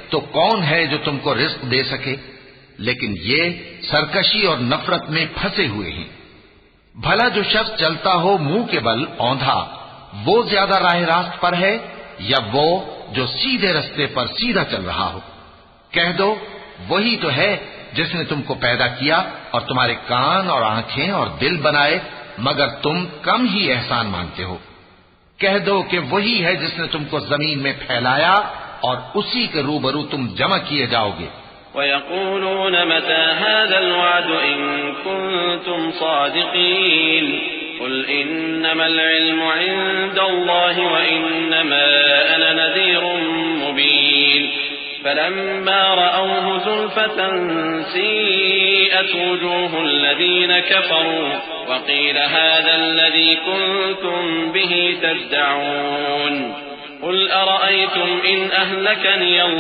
تو کون ہے جو تم کو رزق دے سکے؟ لیکن یہ سرکشی اور نفرت میں پھنسے ہوئے ہیں۔ بھلا جو شخص چلتا ہو منہ کے بل اوندھا، وہ زیادہ راہ راست پر ہے یا وہ جو سیدھے رستے پر سیدھا چل رہا ہو؟ کہہ دو وہی تو ہے جس نے تم کو پیدا کیا اور تمہارے کان اور آنکھیں اور دل بنائے، مگر تم کم ہی احسان مانتے ہو۔ کہہ دو کہ وہی ہے جس نے تم کو زمین میں پھیلایا اور اسی کے روبرو تم جمع کیے جاؤ گے۔ وَيَقُولُونَ مَتَى هَذَا الْوَعْدُ إِن كُنتُمْ صَادِقِينَ قُلْ إِنَّمَا الْعِلْمُ عِندَ اللَّهِ وَإِنَّمَا أَنَا نَذِيرٌ مُبِينٌ فَلَمَّا رَأَوْهُ زُلْفَةً سِيئَتْ وُجُوهُ الَّذِينَ كَفَرُوا وَقِيلَ هَذَا الَّذِي كُنتُمْ بِهِ تَدَّعُونَ قُلْ أَرَأَيْتُمْ إِنْ أَهْلَكَنِيَ